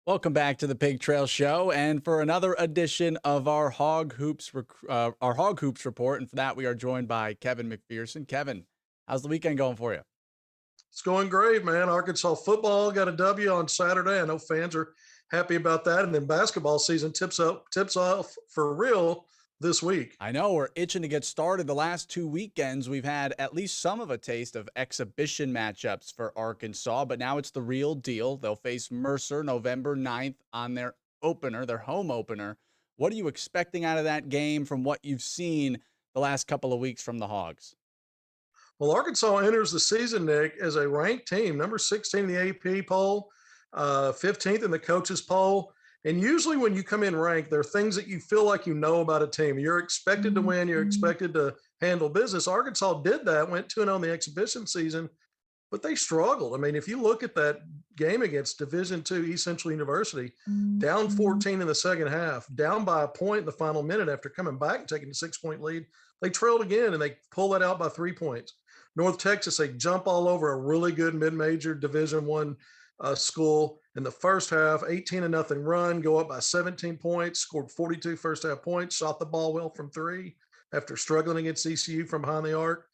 Welcome back to the Pig Trail Show, and for another edition of our Hog Hoops Report. And for that, we are joined by Kevin McPherson. Kevin, how's the weekend going for you? It's going great, man. Arkansas football got a W on Saturday. I know fans are happy about that. And then basketball season tips off for real this week. I know we're itching to get started. The last 2 weekends, we've had at least some of a taste of exhibition matchups for Arkansas, but now it's the real deal. They'll face Mercer November 9th on their home opener. What are you expecting out of that game from what you've seen the last couple of weeks from the Hogs? Well, Arkansas enters the season, Nick, as a ranked team, number 16 in the AP poll, 15th in the coaches poll. And usually when you come in ranked, there are things that you feel like you know about a team. You're expected to win. You're expected to handle business. Arkansas did that, went 2-0 in the exhibition season, but they struggled. I mean, if you look at that game against Division II East Central University, down 14 in the second half, down by a point in the final minute after coming back and taking a 6-point lead, they trailed again and they pull that out by 3 points. North Texas, they jump all over a really good mid-major Division One school in the first half, 18-0 run, go up by 17 points, scored 42 first half points, shot the ball well from three after struggling against ECU from behind the arc.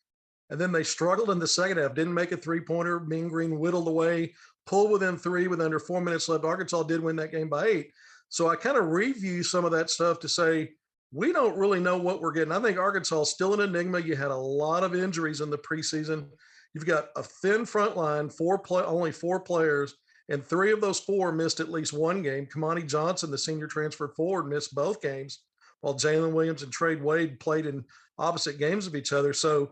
And then they struggled in the second half, didn't make a three-pointer. Mean Green whittled away, pulled within three with under 4 minutes left. Arkansas did win that game by 8. So I kind of review some of that stuff to say, we don't really know what we're getting. I think Arkansas is still an enigma. You had a lot of injuries in the preseason. You've got a thin front line, only four players, and three of those four missed at least one game. Kamani Johnson, the senior transfer forward, missed both games, while Jalen Williams and Trade Wade played in opposite games of each other. So,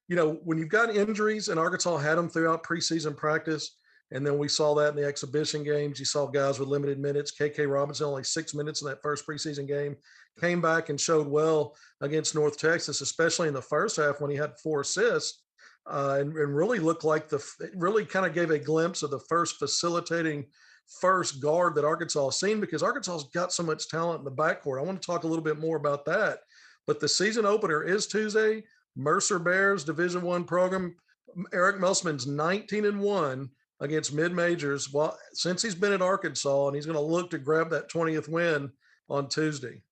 when you've got injuries, and Arkansas had them throughout preseason practice, and then we saw that in the exhibition games. You saw guys with limited minutes. KK Robinson, only 6 minutes in that first preseason game, came back and showed well against North Texas, especially in the first half when he had 4 assists, and really looked like it really kind of gave a glimpse of the first facilitating first guard that Arkansas has seen, because Arkansas's got so much talent in the backcourt. I want to talk a little bit more about that. But the season opener is Tuesday. Mercer Bears Division One program. Eric Musselman's 19-1 against mid-majors since he's been at Arkansas, and he's going to look to grab that 20th win on Tuesday.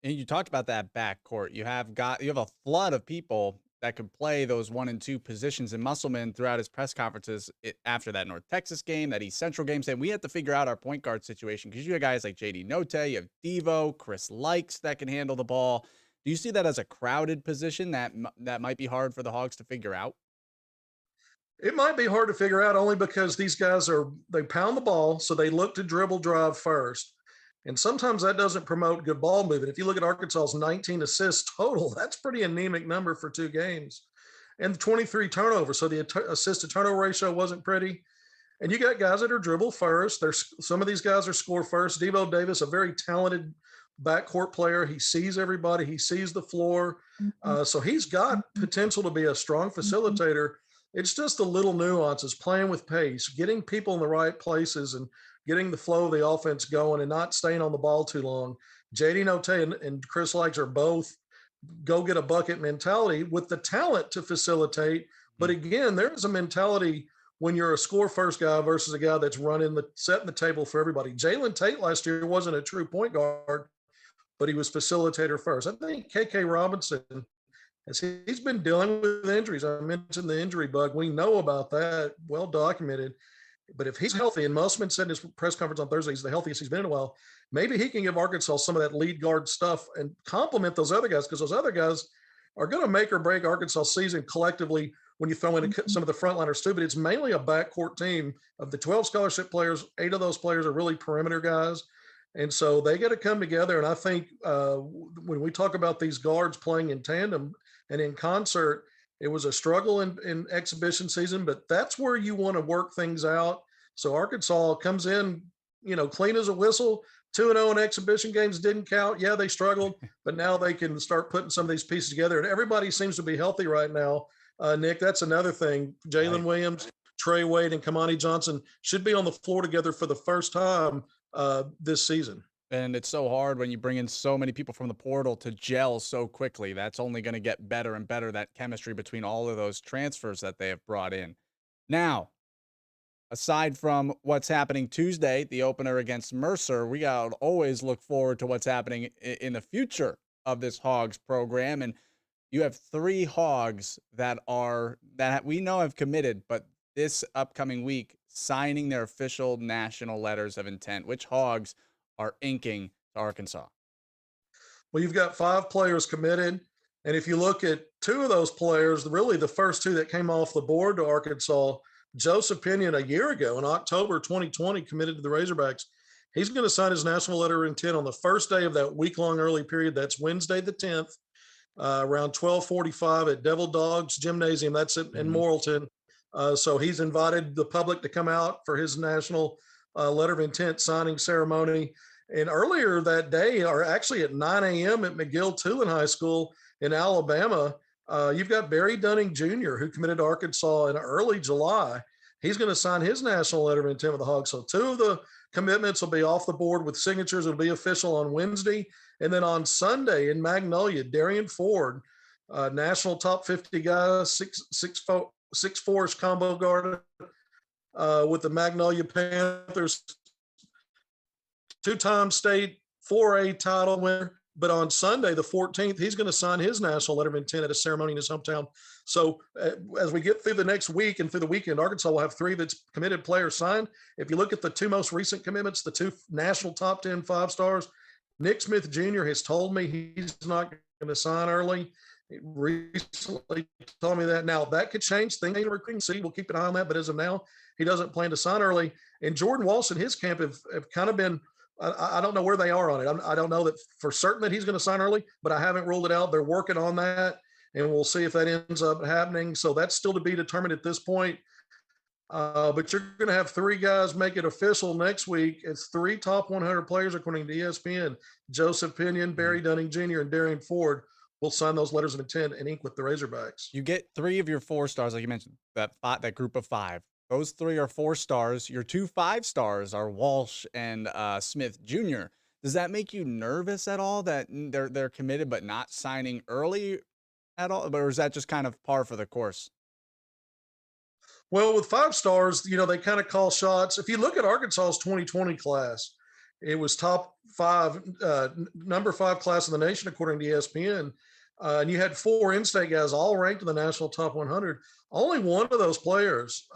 And you talked about that backcourt. You have a flood of people that can play those 1 and 2 positions. And Musselman, throughout his press conferences after that North Texas game, that East Central game, saying we have to figure out our point guard situation, because you have guys like JD Note, you have Devo, Chris Likes that can handle the ball. Do you see that as a crowded position that might be hard for the Hogs to figure out? It might be hard to figure out, only because these guys they pound the ball, so they look to dribble drive first. And sometimes that doesn't promote good ball movement. If you look at Arkansas's 19 assists total, that's pretty anemic number for 2 games. And the 23 turnovers. So the assist to turnover ratio wasn't pretty. And you got guys that are dribble first. Some of these guys are score first. Devo Davis, a very talented backcourt player. He sees everybody. He sees the floor. So he's got potential to be a strong facilitator. It's just the little nuances, playing with pace, getting people in the right places, and getting the flow of the offense going and not staying on the ball too long. JD Note and Chris Likes are both go get a bucket mentality with the talent to facilitate. But again, there's a mentality when you're a score first guy versus a guy that's setting the table for everybody. Jalen Tate last year wasn't a true point guard, but he was facilitator first. I think KK Robinson, as he's been dealing with injuries. I mentioned the injury bug. We know about that, well documented. But if he's healthy, and Musselman said in his press conference on Thursday he's the healthiest he's been in a while, maybe he can give Arkansas some of that lead guard stuff and complement those other guys, because those other guys are going to make or break Arkansas season collectively when you throw in some of the frontliners too. But it's mainly a backcourt team. Of the 12 scholarship players, 8 of those players are really perimeter guys. And so they got to come together. And I think when we talk about these guards playing in tandem and in concert, it was a struggle in exhibition season, but that's where you want to work things out. So Arkansas comes in, clean as a whistle. 2-0 in exhibition games didn't count. Yeah, they struggled, but now they can start putting some of these pieces together. And everybody seems to be healthy right now. Nick, that's another thing. Jalen Right. Williams, Trey Wade, and Kamani Johnson should be on the floor together for the first time this season. And it's so hard when you bring in so many people from the portal to gel so quickly. That's only going to get better and better, that chemistry between all of those transfers that they have brought in. Now, aside from what's happening Tuesday, the opener against Mercer, we got to always look forward to what's happening in the future of this Hogs program. And you have three Hogs that we know have committed, but this upcoming week signing their official national letters of intent. Which Hogs are inking to Arkansas? Well, you've got 5 players committed. And if you look at 2 of those players, really the first 2 that came off the board to Arkansas, Joseph Pinion a year ago in October 2020 committed to the Razorbacks. He's going to sign his national letter of intent on the first day of that week-long early period. That's Wednesday the 10th, around 12:45 at Devil Dogs Gymnasium. That's in Mhm. Morrilton. So he's invited the public to come out for his national letter of intent signing ceremony. And earlier that day, or actually at 9 a.m. at McGill-Tulane High School in Alabama, you've got Barry Dunning Jr., who committed to Arkansas in early July. He's going to sign his national letter of intent with the Hogs. So 2 of the commitments will be off the board with signatures. It'll be official on Wednesday. And then on Sunday in Magnolia, Darian Ford, national top 50 guy, 6'4" combo guard with the Magnolia Panthers, 2-time state 4A title winner. But on Sunday, the 14th, he's going to sign his national letter of intent at a ceremony in his hometown. So as we get through the next week and through the weekend, Arkansas will have 3 of its committed players signed. If you look at the 2 most recent commitments, the 2 national top 10 5-stars, Nick Smith Jr. has told me he's not going to sign early. He recently told me that. Now, that could change. Things ain't recruiting. See, we'll keep an eye on that. But as of now, he doesn't plan to sign early. And Jordan Walsh and his camp have kind of been – I don't know where they are on it. I don't know that for certain that he's going to sign early, but I haven't ruled it out. They're working on that, and we'll see if that ends up happening. So that's still to be determined at this point. But you're going to have 3 guys make it official next week. It's 3 top 100 players, according to ESPN. Joseph Pinion, Mhm. Barry Dunning Jr., and Darian Ford will sign those letters of intent and ink with the Razorbacks. You get 3 of your 4 stars, like you mentioned, that group of 5. Those 3 are 4 stars. Your 2 5 stars are Walsh and Smith Jr. Does that make you nervous at all that they're committed but not signing early at all? Or is that just kind of par for the course? Well, with 5 stars, they kind of call shots. If you look at Arkansas's 2020 class, it was top 5, number 5 class in the nation, according to ESPN. And you had 4 in-state guys all ranked in the national top 100. Only one of those players,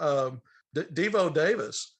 Devo Davis,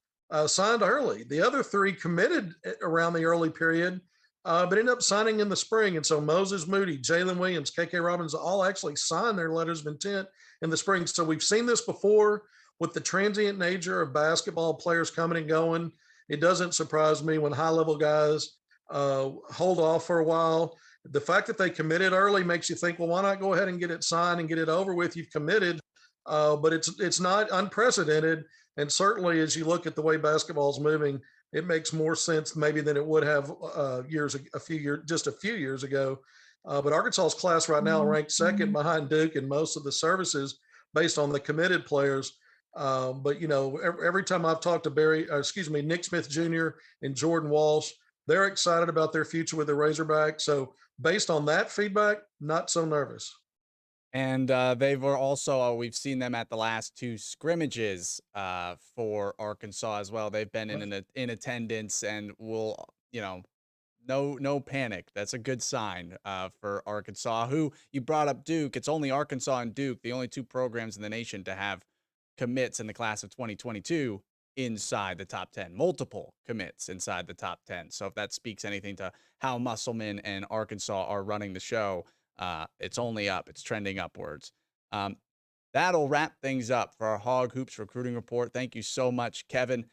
signed early. The other 3 committed around the early period, but ended up signing in the spring. And so Moses Moody, Jalen Williams, KK Robbins all actually signed their letters of intent in the spring. So we've seen this before with the transient nature of basketball players coming and going. It doesn't surprise me when high level guys hold off for a while. The fact that they committed early makes you think, well, why not go ahead and get it signed and get it over with? You've committed, but it's not unprecedented. And certainly, as you look at the way basketball is moving, it makes more sense maybe than it would have just a few years ago. But Arkansas's class right now ranked second behind Duke in most of the services based on the committed players. But every time I've talked to Nick Smith Jr. and Jordan Walsh, they're excited about their future with the Razorback. So based on that feedback, not so nervous. And they were also we've seen them at the last 2 scrimmages for Arkansas as well. They've been in attendance and will, no panic. That's a good sign for Arkansas. Who you brought up Duke. It's only Arkansas and Duke, the only 2 programs in the nation to have commits in the class of 2022 inside the top 10, multiple commits inside the top 10. So if that speaks anything to how Musselman and Arkansas are running the show, it's only up, it's trending upwards. That'll wrap things up for our Hog Hoops recruiting report. Thank you so much, Kevin.